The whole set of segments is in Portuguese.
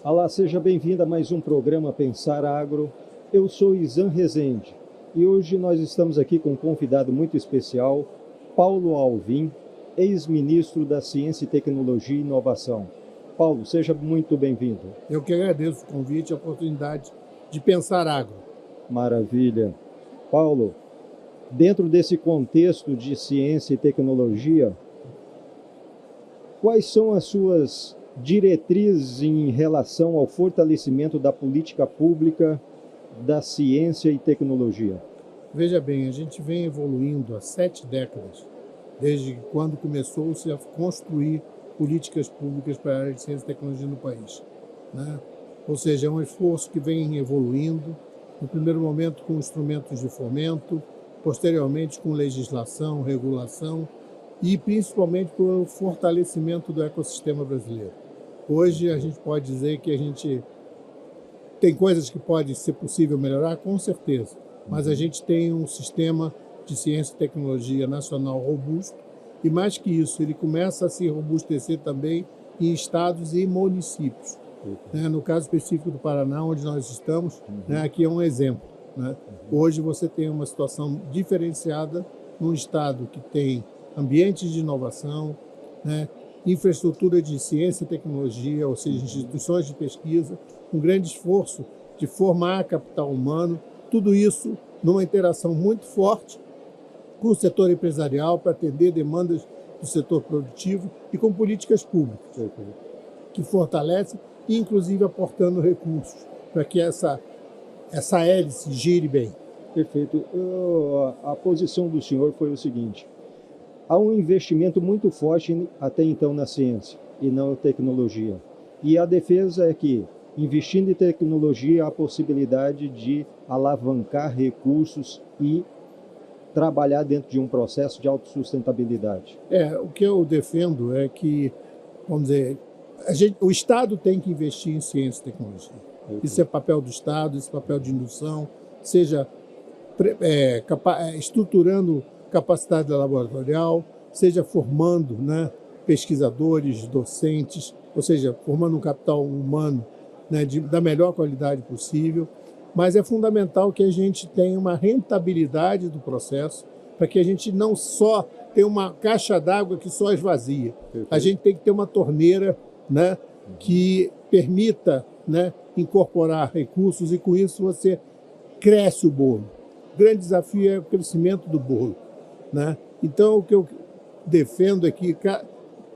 Olá, seja bem-vindo a mais um programa Pensar Agro. Eu sou Izan Rezende e hoje nós estamos aqui com um convidado muito especial, Paulo Alvim, ex-ministro da Ciência e Tecnologia e Inovação. Paulo, seja muito bem-vindo. Eu que agradeço o convite e a oportunidade de pensar agro. Maravilha. Paulo, dentro desse contexto de ciência e tecnologia, quais são as suas diretrizes em relação ao fortalecimento da política pública da ciência e tecnologia? Veja bem, a gente vem evoluindo há 7 décadas, desde quando começou-se a construir políticas públicas para a área de ciência e tecnologia no país, né? Ou seja, é um esforço que vem evoluindo, no primeiro momento com instrumentos de fomento, posteriormente com legislação, regulação e principalmente pelo fortalecimento do ecossistema brasileiro. Hoje a gente pode dizer que a gente tem coisas que pode ser possível melhorar, com certeza, mas a gente tem um sistema de ciência e tecnologia nacional robusto e, mais que isso, ele começa a se robustecer também em estados e municípios. Né? No caso específico do Paraná, onde nós estamos, né, aqui é um exemplo. Né? Hoje você tem uma situação diferenciada num estado que tem ambientes de inovação, né, infraestrutura de ciência e tecnologia, ou seja, instituições de pesquisa, um grande esforço de formar capital humano, tudo isso numa interação muito forte com o setor empresarial para atender demandas do setor produtivo e com políticas públicas que fortalecem e, inclusive, aportando recursos para que essa hélice gire bem. Perfeito. A posição do senhor foi o seguinte: há um investimento muito forte até então na ciência e na tecnologia. E a defesa é que, investindo em tecnologia, há a possibilidade de alavancar recursos e trabalhar dentro de um processo de autossustentabilidade. O que eu defendo é que, vamos dizer, o Estado tem que investir em ciência e tecnologia. Isso é papel do Estado, isso é papel de indução, seja estruturando capacidade laboratorial, seja formando, né, pesquisadores, docentes, ou seja, formando um capital humano, né, da melhor qualidade possível. Mas é fundamental que a gente tenha uma rentabilidade do processo, para que a gente não só tenha uma caixa d'água que só esvazia. A gente tem que ter uma torneira, né, que permita, né, incorporar recursos e, com isso, você cresce o bolo. O grande desafio é o crescimento do bolo, né? Então, o que eu defendo é que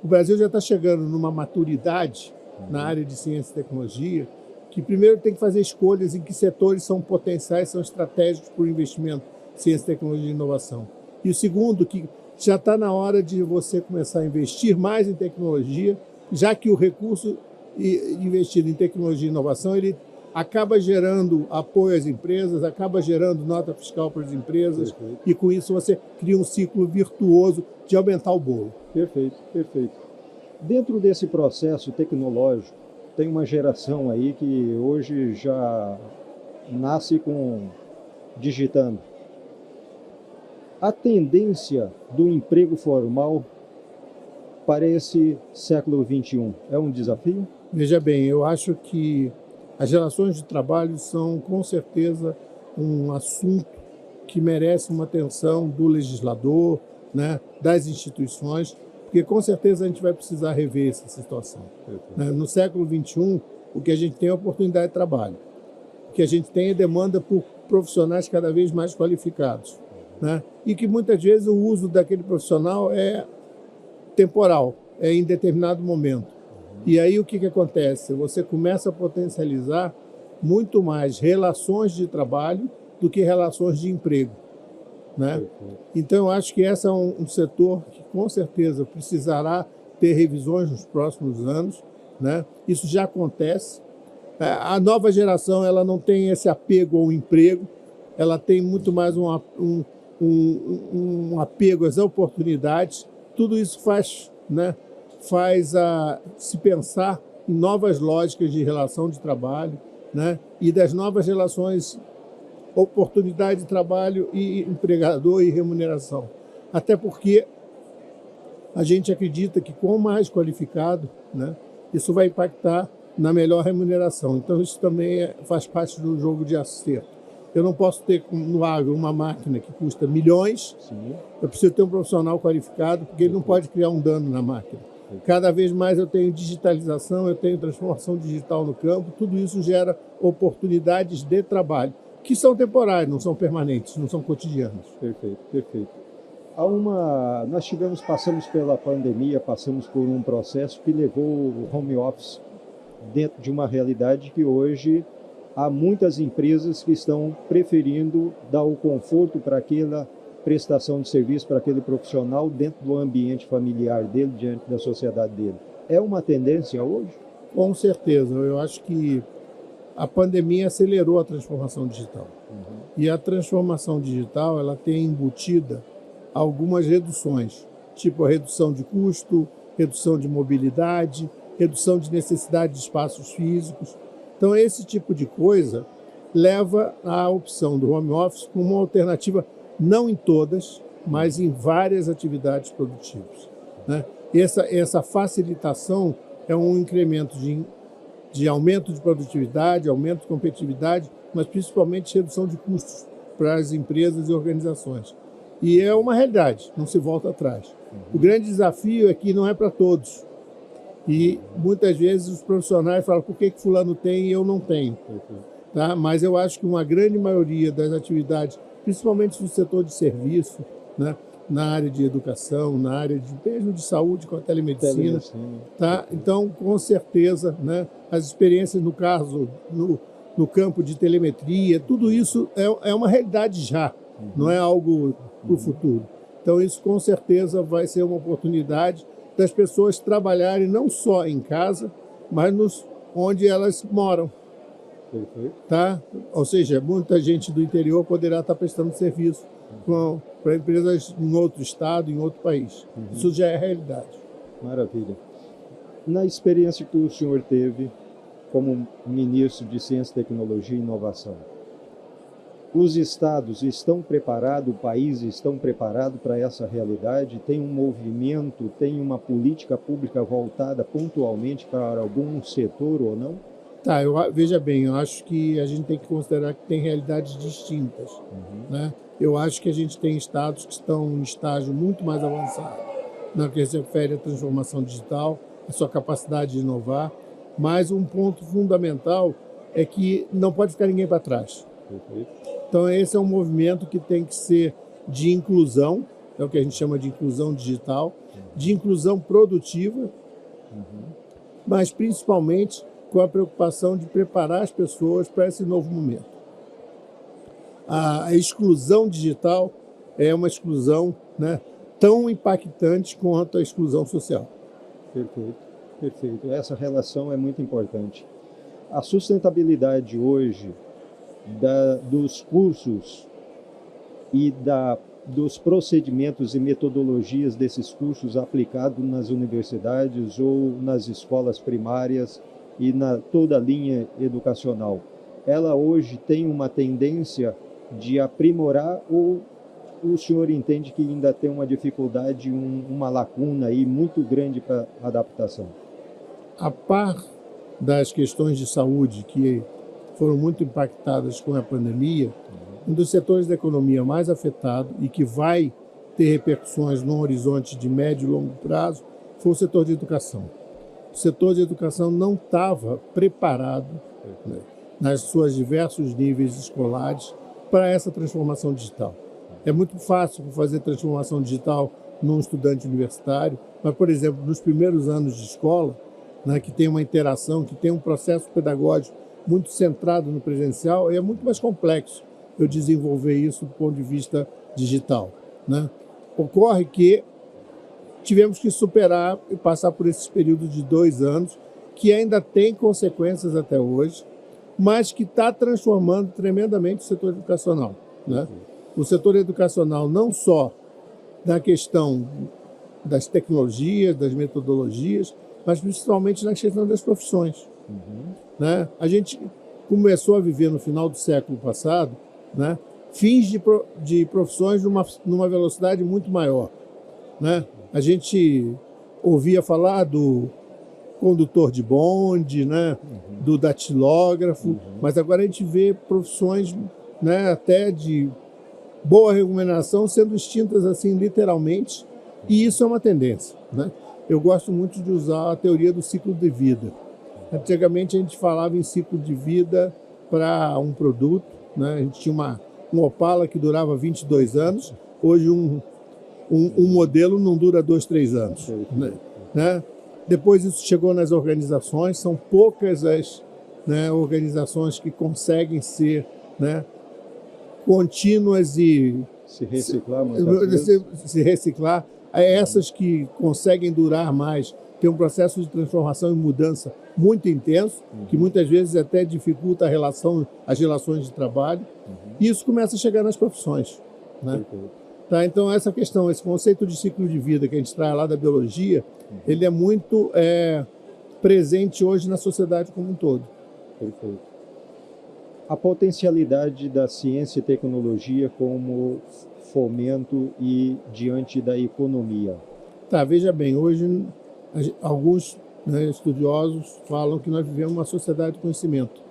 o Brasil já está chegando numa maturidade na área de ciência e tecnologia, que primeiro tem que fazer escolhas em que setores são potenciais, são estratégicos para o investimento em ciência, tecnologia e inovação. E o segundo, que já está na hora de você começar a investir mais em tecnologia, já que o recurso investido em tecnologia e inovação, ele acaba gerando apoio às empresas, acaba gerando nota fiscal para as empresas, e com isso você cria um ciclo virtuoso de aumentar o bolo. Perfeito, perfeito. Dentro desse processo tecnológico, tem uma geração aí que hoje já nasce digitando. A tendência do emprego formal para esse século XXI é um desafio? Veja bem, eu acho que as relações de trabalho são, com certeza, um assunto que merece uma atenção do legislador, né, das instituições, porque com certeza a gente vai precisar rever essa situação. No século XXI, o que a gente tem é oportunidade de trabalho. O que a gente tem é demanda por profissionais cada vez mais qualificados, né? E que muitas vezes o uso daquele profissional é temporal, é em determinado momento. E aí o que acontece? Você começa a potencializar muito mais relações de trabalho do que relações de emprego, né? Então, eu acho que esse é um setor que, com certeza, precisará ter revisões nos próximos anos, né? Isso já acontece. A nova geração, ela não tem esse apego ao emprego, ela tem muito mais um apego às oportunidades. Tudo isso faz, né, se pensar em novas lógicas de relação de trabalho, né, e das novas relações, oportunidade de trabalho e empregador e remuneração. Até porque a gente acredita que, com mais qualificado, né, isso vai impactar na melhor remuneração. Então, isso também faz parte do jogo de acerto. Eu não posso ter no agro uma máquina que custa milhões, Sim. eu preciso ter um profissional qualificado, porque ele não pode criar um dano na máquina. Cada vez mais eu tenho digitalização, eu tenho transformação digital no campo, tudo isso gera oportunidades de trabalho, que são temporárias, não são permanentes, não são cotidianas. Perfeito, perfeito. Nós passamos pela pandemia, passamos por um processo que levou o home office dentro de uma realidade que hoje há muitas empresas que estão preferindo dar o conforto para aquela prestação de serviço, para aquele profissional dentro do ambiente familiar dele, diante da sociedade dele. É uma tendência hoje? Com certeza. Eu acho que a pandemia acelerou a transformação digital. E a transformação digital ela tem embutida algumas reduções, tipo a redução de custo, redução de mobilidade, redução de necessidade de espaços físicos. Então, esse tipo de coisa leva à opção do home office como uma alternativa, não em todas, mas em várias atividades produtivas, né? Essa facilitação é um incremento de aumento de produtividade, aumento de competitividade, mas principalmente redução de custos para as empresas e organizações. E é uma realidade, não se volta atrás. O grande desafio é que não é para todos. E muitas vezes os profissionais falam, por que fulano tem e eu não tenho? Tá? Mas eu acho que uma grande maioria das atividades, principalmente no setor de serviço, né, na área de educação, na área mesmo de saúde com a telemedicina. Tá? Então, com certeza, né, as experiências no caso, no campo de telemetria, tudo isso é uma realidade já, não é algo para o futuro. Então, isso com certeza vai ser uma oportunidade das pessoas trabalharem não só em casa, mas onde elas moram. Perfeito. Tá? Ou seja, muita gente do interior poderá estar prestando serviço para empresas em outro estado, em outro país. Isso já é realidade. Maravilha. Na experiência que o senhor teve como ministro de Ciência, Tecnologia e Inovação, os estados estão preparados, o país estão preparado para essa realidade? Tem um movimento, tem uma política pública voltada pontualmente para algum setor ou não? Tá, veja bem, eu acho que a gente tem que considerar que tem realidades distintas, né? Eu acho que a gente tem estados que estão em estágio muito mais avançado na que se refere à transformação digital, a sua capacidade de inovar, mas um ponto fundamental é que não pode ficar ninguém para trás. Perfeito. Então esse é um movimento que tem que ser de inclusão, é o que a gente chama de inclusão digital, de inclusão produtiva, mas principalmente com a preocupação de preparar as pessoas para esse novo momento. A exclusão digital é uma exclusão, né, tão impactante quanto a exclusão social. Perfeito, perfeito. Essa relação é muito importante. A sustentabilidade hoje dos cursos e dos procedimentos e metodologias desses cursos aplicados nas universidades ou nas escolas primárias e toda a linha educacional, ela hoje tem uma tendência de aprimorar ou o senhor entende que ainda tem uma dificuldade, uma lacuna aí muito grande para adaptação? A par das questões de saúde que foram muito impactadas com a pandemia, um dos setores da economia mais afetado e que vai ter repercussões num horizonte de médio e longo prazo foi o setor de educação. O setor de educação não estava preparado, né, nas suas diversos níveis escolares para essa transformação digital. É muito fácil fazer transformação digital num estudante universitário, mas, por exemplo, nos primeiros anos de escola, né, que tem uma interação, que tem um processo pedagógico muito centrado no presencial, é muito mais complexo eu desenvolver isso do ponto de vista digital, né? Ocorre que tivemos que superar e passar por esses períodos de 2 anos, que ainda tem consequências até hoje, mas que está transformando tremendamente o setor educacional, né? O setor educacional não só na questão das tecnologias, das metodologias, mas principalmente na questão das profissões. Né? A gente começou a viver no final do século passado, né, fins de profissões numa velocidade muito maior. Né? A gente ouvia falar do condutor de bonde, né, do datilógrafo, mas agora a gente vê profissões, né, até de boa remuneração sendo extintas assim literalmente, e isso é uma tendência, né? Eu gosto muito de usar a teoria do ciclo de vida. Antigamente a gente falava em ciclo de vida para um produto, né? A gente tinha um Opala que durava 22 anos, hoje um modelo não dura 2, 3 anos, né? Depois isso chegou nas organizações, são poucas as, né, organizações que conseguem ser, né, contínuas e Se reciclar, se reciclar. Essas que conseguem durar mais, tem um processo de transformação e mudança muito intenso, que muitas vezes até dificulta as relações de trabalho. E isso começa a chegar nas profissões, né? Tá, então essa questão, esse conceito de ciclo de vida que a gente traz lá da biologia, ele é muito presente hoje na sociedade como um todo. Perfeito. A potencialidade da ciência e tecnologia como fomento e diante da economia. Tá, veja bem, hoje alguns, né, estudiosos falam que nós vivemos uma sociedade do conhecimento,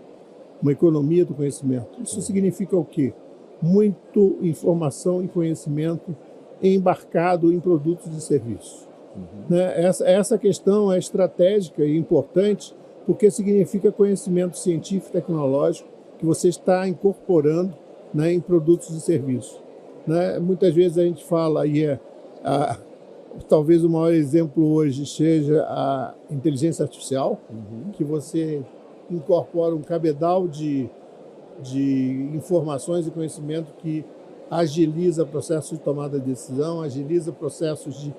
uma economia do conhecimento. Isso significa o quê? Muito informação e conhecimento embarcado em produtos e serviços. Né? Essa questão é estratégica e importante porque significa conhecimento científico e tecnológico que você está incorporando, né, em produtos e serviços. Né? Muitas vezes a gente fala, talvez o maior exemplo hoje seja a inteligência artificial, que você incorpora um cabedal de informações e conhecimento que agiliza processos de tomada de decisão, agiliza processos de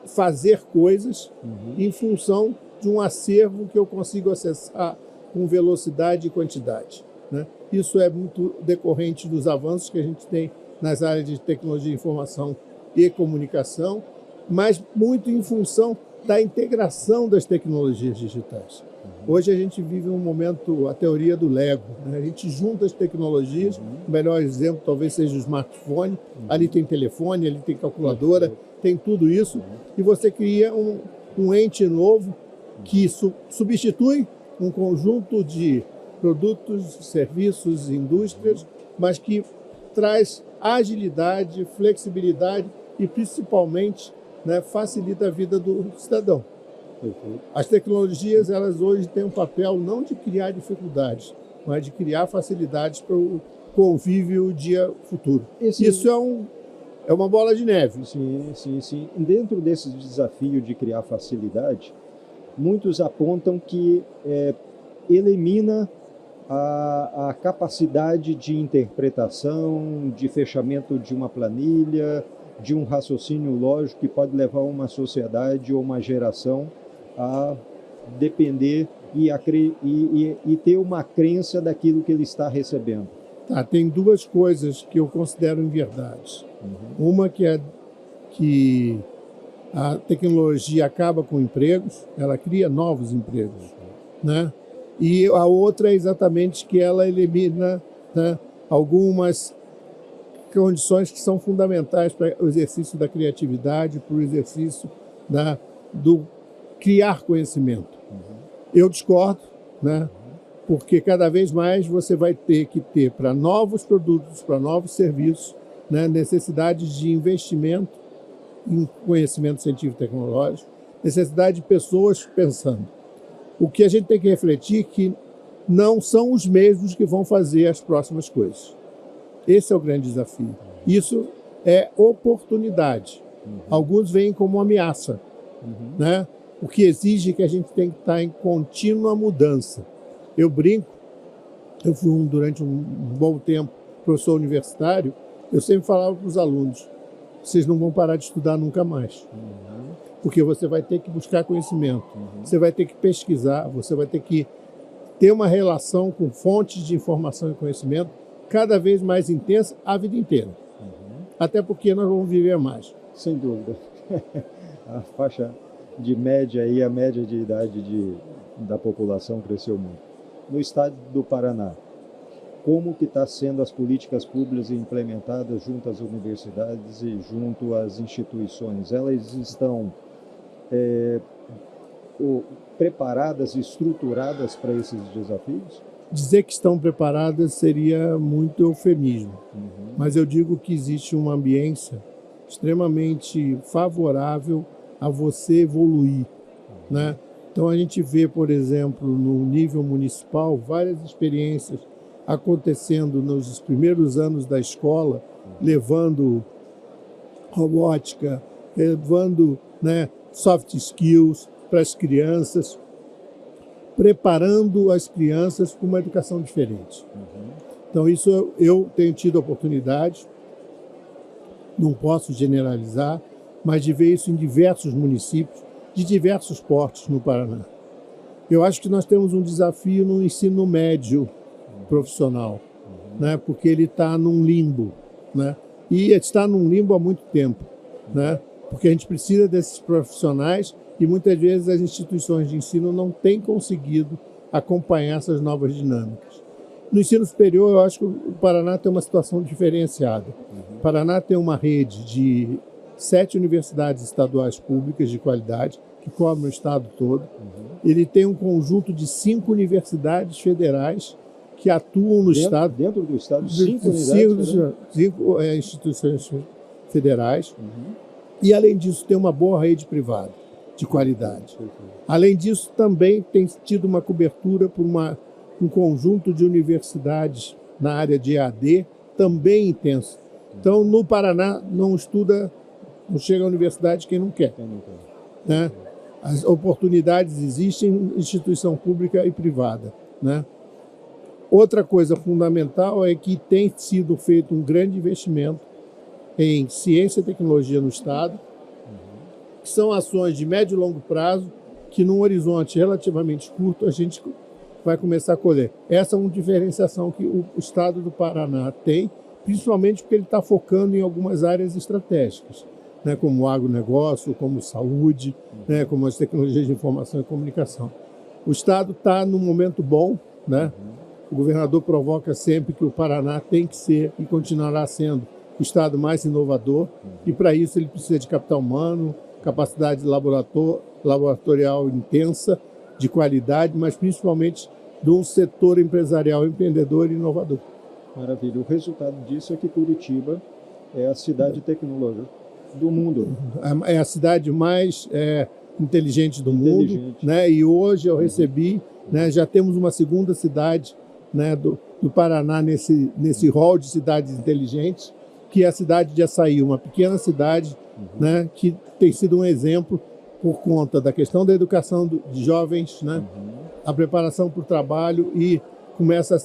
fazer coisas em função de um acervo que eu consigo acessar com velocidade e quantidade, né? Isso é muito decorrente dos avanços que a gente tem nas áreas de tecnologia, informação e comunicação, mas muito em função da integração das tecnologias digitais. Hoje a gente vive um momento, a teoria do Lego, né? A gente junta as tecnologias, o melhor exemplo talvez seja o smartphone, ali tem telefone, ali tem calculadora, tem tudo isso, e você cria um ente novo que substitui um conjunto de produtos, serviços, indústrias, mas que traz agilidade, flexibilidade e, principalmente, né, facilita a vida do cidadão. As tecnologias, elas hoje têm um papel não de criar dificuldades, mas de criar facilidades para o convívio dia futuro. Isso é uma bola de neve. Sim. Dentro desse desafio de criar facilidade, muitos apontam que elimina a capacidade de interpretação, de fechamento de uma planilha, de um raciocínio lógico que pode levar uma sociedade ou uma geração a depender e ter uma crença daquilo que ele está recebendo. Tá, tem duas coisas que eu considero em verdade. Uma que é que a tecnologia acaba com empregos, ela cria novos empregos, né? E a outra é exatamente que ela elimina, né, algumas condições que são fundamentais para o exercício da criatividade, para o exercício do criar conhecimento. Eu discordo, né? Porque cada vez mais você vai ter que ter para novos produtos, para novos serviços, né, necessidade de investimento em conhecimento científico e tecnológico, necessidade de pessoas pensando. O que a gente tem que refletir é que não são os mesmos que vão fazer as próximas coisas. Esse é o grande desafio. Isso é oportunidade. Alguns veem como ameaça, né? O que exige que a gente tem que estar em contínua mudança. Eu brinco, eu fui durante um bom tempo professor universitário, eu sempre falava para os alunos, vocês não vão parar de estudar nunca mais. Porque você vai ter que buscar conhecimento, você vai ter que pesquisar, você vai ter que ter uma relação com fontes de informação e conhecimento cada vez mais intensa a vida inteira. Até porque nós vamos viver mais. Sem dúvida. A faixa de média e a média de idade da população cresceu muito. No estado do Paraná, como que está sendo as políticas públicas implementadas junto às universidades e junto às instituições? Elas estão preparadas, estruturadas para esses desafios? Dizer que estão preparadas seria muito eufemismo, mas eu digo que existe uma ambiência extremamente favorável a você evoluir, né? Então a gente vê, por exemplo, no nível municipal, várias experiências acontecendo nos primeiros anos da escola, levando robótica, levando, né, soft skills para as crianças, preparando as crianças para uma educação diferente. Então isso eu tenho tido a oportunidade, não posso generalizar, mas de ver isso em diversos municípios, de diversos portos no Paraná. Eu acho que nós temos um desafio no ensino médio profissional, né? Porque ele está num limbo, né? E está num limbo há muito tempo, né? Porque a gente precisa desses profissionais e muitas vezes as instituições de ensino não têm conseguido acompanhar essas novas dinâmicas. No ensino superior, eu acho que o Paraná tem uma situação diferenciada. O Paraná tem uma rede de 7 universidades estaduais públicas de qualidade, que cobrem o estado todo. Ele tem um conjunto de 5 universidades federais que atuam no estado. Dentro do estado, 5 unidades? 5 instituições federais. E, além disso, tem uma boa rede privada de qualidade. Além disso, também tem tido uma cobertura por um conjunto de universidades na área de EAD também intensa. Então, no Paraná, não chega à universidade quem não quer. Né? As oportunidades existem em instituição pública e privada, né? Outra coisa fundamental é que tem sido feito um grande investimento em ciência e tecnologia no estado, que são ações de médio e longo prazo, que num horizonte relativamente curto a gente vai começar a colher. Essa é uma diferenciação que o estado do Paraná tem, principalmente porque ele está focando em algumas áreas estratégicas, né, como o agronegócio, como saúde, né, como as tecnologias de informação e comunicação. O estado está num momento bom, né? O governador provoca sempre que o Paraná tem que ser e continuará sendo o estado mais inovador, e para isso ele precisa de capital humano, capacidade laboratorial intensa, de qualidade, mas principalmente de um setor empresarial empreendedor e inovador. Maravilha. O resultado disso é que Curitiba é a cidade tecnológica do mundo. É a cidade mais inteligente do mundo, né? E hoje eu recebi, né, já temos uma segunda cidade, né, do Paraná nesse rol de cidades inteligentes, que é a cidade de Açaí, uma pequena cidade, né, que tem sido um exemplo por conta da questão da educação de jovens, né, a preparação para o trabalho, e começa a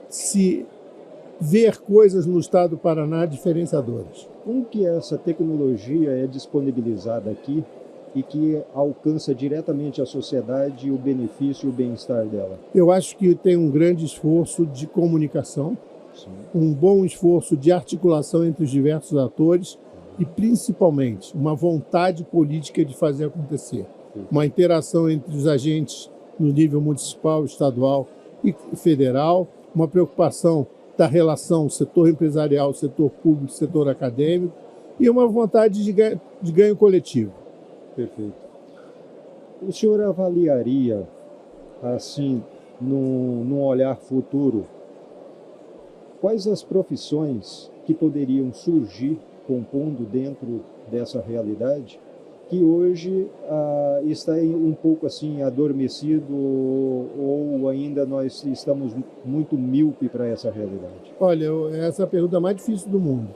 se ver coisas no estado do Paraná diferenciadoras. Como que essa tecnologia é disponibilizada aqui e que alcança diretamente a sociedade, o benefício e o bem-estar dela? Eu acho que tem um grande esforço de comunicação, um bom esforço de articulação entre os diversos atores e, principalmente, uma vontade política de fazer acontecer. Uma interação entre os agentes no nível municipal, estadual e federal, uma preocupação da relação setor empresarial, setor público, setor acadêmico, e uma vontade de ganho coletivo. Perfeito. O senhor avaliaria, assim, num olhar futuro, quais as profissões que poderiam surgir compondo dentro dessa realidade, que hoje está um pouco assim adormecido, ou ainda nós estamos muito míope para essa realidade? Olha, essa é a pergunta mais difícil do mundo.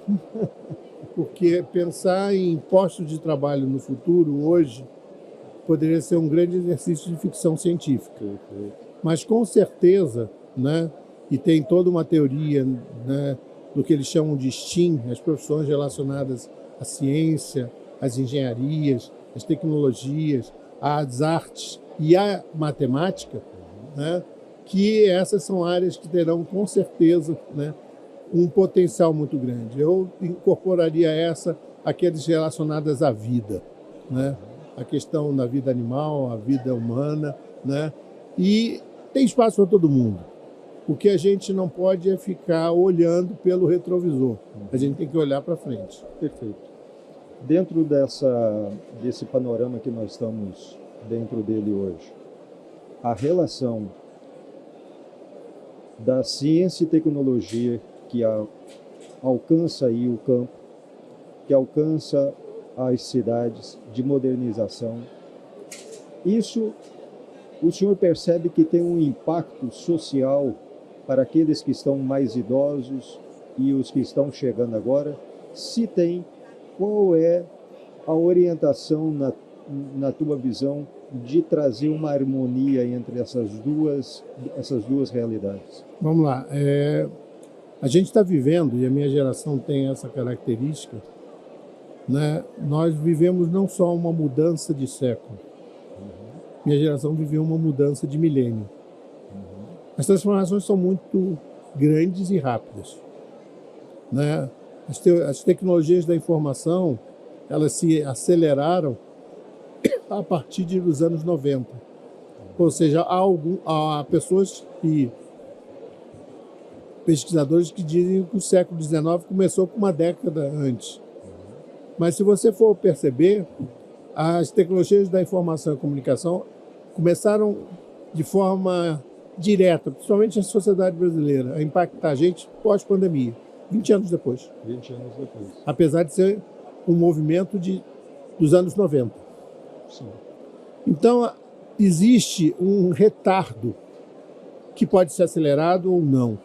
Porque pensar em postos de trabalho no futuro, hoje, poderia ser um grande exercício de ficção científica. Mas, com certeza, né, e tem toda uma teoria, né, do que eles chamam de STEAM, as profissões relacionadas à ciência, às engenharias, às tecnologias, às artes e à matemática, né, que essas são áreas que terão, com certeza, né, um potencial muito grande. Eu incorporaria aqueles relacionadas à vida, né? A questão da vida animal, a vida humana, né? E tem espaço para todo mundo. O que a gente não pode é ficar olhando pelo retrovisor. A gente tem que olhar para frente. Perfeito. Dentro desse panorama que nós estamos dentro dele hoje, a relação da ciência e tecnologia que alcança aí o campo, que alcança as cidades, de modernização. Isso, o senhor percebe que tem um impacto social para aqueles que estão mais idosos e os que estão chegando agora? Se tem, qual é a orientação na tua visão de trazer uma harmonia entre essas duas realidades? Vamos lá. A gente está vivendo, e a minha geração tem essa característica, né? Nós vivemos não só uma mudança de século, minha geração viveu uma mudança de milênio. As transformações são muito grandes e rápidas, né? As tecnologias da informação, elas se aceleraram a partir dos anos 90. Ou seja, há pessoas pesquisadores que dizem que o século XIX começou com uma década antes. Mas se você for perceber, as tecnologias da informação e comunicação começaram de forma direta, principalmente a sociedade brasileira, a impactar a gente pós-pandemia, 20 anos depois. 20 anos depois. Apesar de ser um movimento dos anos 90. Sim. Então, existe um retardo que pode ser acelerado ou não.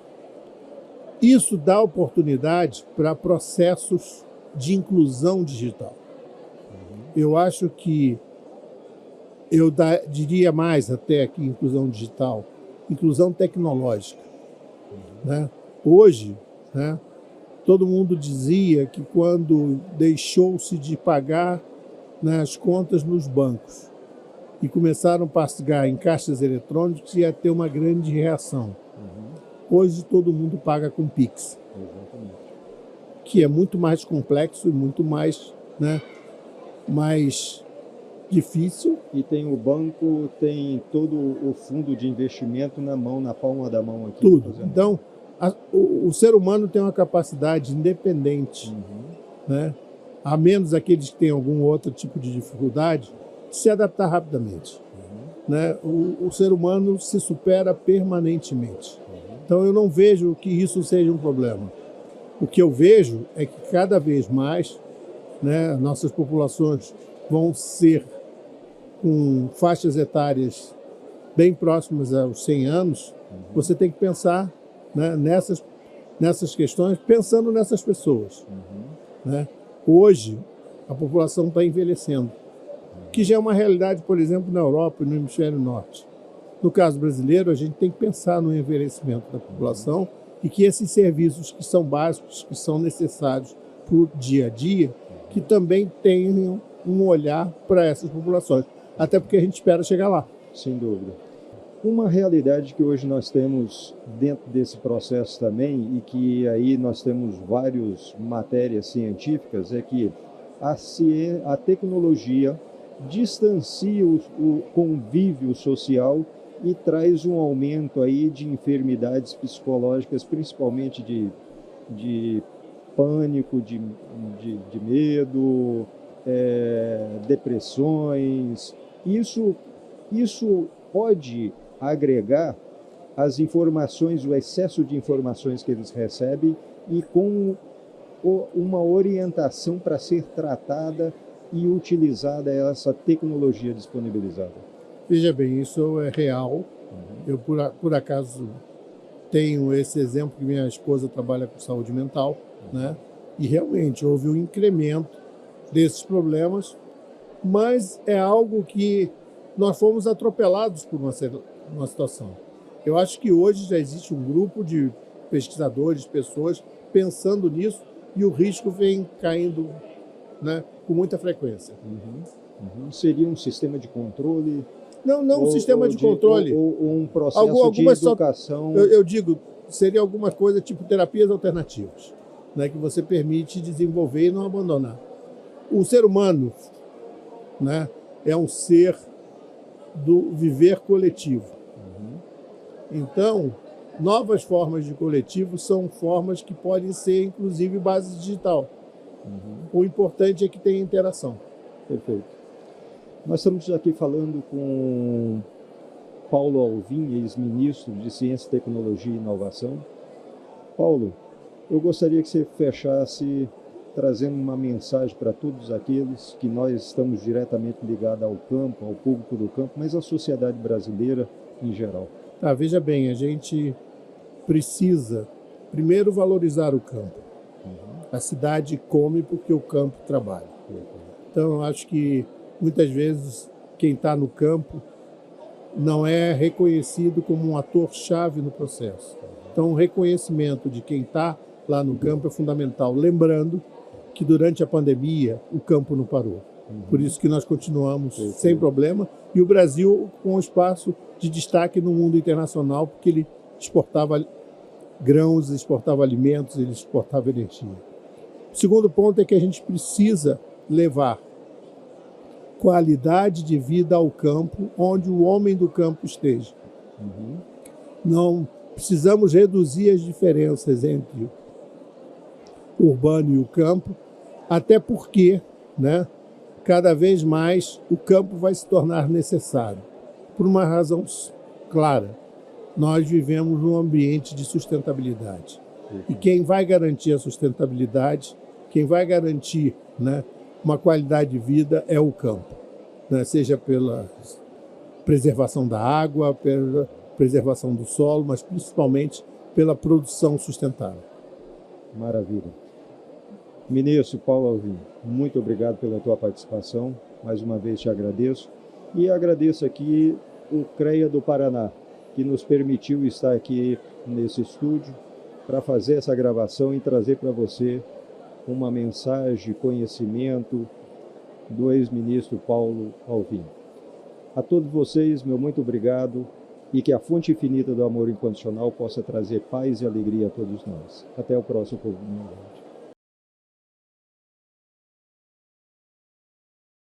Isso dá oportunidade para processos de inclusão digital. Eu acho que diria mais até que inclusão digital, inclusão tecnológica. Né? Hoje, né, todo mundo dizia que quando deixou-se de pagar, né, as contas nos bancos e começaram a pagar em caixas eletrônicos, ia ter uma grande reação. Hoje todo mundo paga com Pix. Exatamente. Que é muito mais complexo e muito mais, né, mais difícil. E tem o banco, tem todo o fundo de investimento na palma da mão aqui. Tudo. Então, o ser humano tem uma capacidade independente, né, a menos aqueles que têm algum outro tipo de dificuldade, de se adaptar rapidamente. Né? O ser humano se supera permanentemente. Então, eu não vejo que isso seja um problema. O que eu vejo é que cada vez mais, né, nossas populações vão ser com faixas etárias bem próximas aos 100 anos. Você tem que pensar, né, nessas questões, pensando nessas pessoas. Né? Hoje, a população está envelhecendo, que já é uma realidade, por exemplo, na Europa e no Hemisfério Norte. No caso brasileiro, a gente tem que pensar no envelhecimento da população e que esses serviços que são básicos, que são necessários para o dia a dia, que também tenham um olhar para essas populações. Até porque a gente espera chegar lá. Sem dúvida. Uma realidade que hoje nós temos dentro desse processo também, e que aí nós temos várias matérias científicas, é que a tecnologia distancia o convívio social e traz um aumento aí de enfermidades psicológicas, principalmente de pânico, de medo, depressões. Isso pode agregar as informações, o excesso de informações que eles recebem e com uma orientação para ser tratada e utilizada essa tecnologia disponibilizada. Veja bem, isso é real. Eu, por acaso, tenho esse exemplo que minha esposa trabalha com saúde mental, né? E realmente houve um incremento desses problemas, mas é algo que nós fomos atropelados por uma situação. Eu acho que hoje já existe um grupo de pesquisadores, pessoas pensando nisso, e o risco vem caindo, né, com muita frequência. Seria um sistema de controle? Não um sistema de controle. Ou um processo de educação? Eu digo, seria alguma coisa tipo terapias alternativas, né, que você permite desenvolver e não abandonar. O ser humano, né, é um ser do viver coletivo. Então, novas formas de coletivo são formas que podem ser, inclusive, base digital. O importante é que tenha interação. Perfeito. Nós estamos aqui falando com Paulo Alvim, ex-ministro de Ciência, Tecnologia e Inovação. Paulo, eu gostaria que você fechasse trazendo uma mensagem para todos aqueles que nós estamos diretamente ligados ao campo, ao público do campo, mas à sociedade brasileira em geral. Veja bem, a gente precisa primeiro valorizar o campo. A cidade come porque o campo trabalha. Então, eu acho que muitas vezes quem está no campo não é reconhecido como um ator-chave no processo. Então, o reconhecimento de quem está lá no campo é fundamental. Lembrando que durante a pandemia o campo não parou. Por isso que nós continuamos sem problema. E o Brasil com um espaço de destaque no mundo internacional, porque ele exportava grãos, exportava alimentos, ele exportava energia. O segundo ponto é que a gente precisa levar qualidade de vida ao campo, onde o homem do campo esteja. Não precisamos reduzir as diferenças entre o urbano e o campo, até porque, né, cada vez mais o campo vai se tornar necessário. Por uma razão clara, nós vivemos num ambiente de sustentabilidade. E quem vai garantir a sustentabilidade, quem vai garantir, né, uma qualidade de vida é o campo, né? Seja pela preservação da água, pela preservação do solo, mas principalmente pela produção sustentável. Maravilha. Ministro Paulo Alvim, muito obrigado pela tua participação. Mais uma vez te agradeço. E agradeço aqui o CREA do Paraná, que nos permitiu estar aqui nesse estúdio para fazer essa gravação e trazer para você uma mensagem, conhecimento do ex-ministro Paulo Alvim. A todos vocês, meu muito obrigado e que a fonte infinita do amor incondicional possa trazer paz e alegria a todos nós. Até o próximo Povo Minha Gente.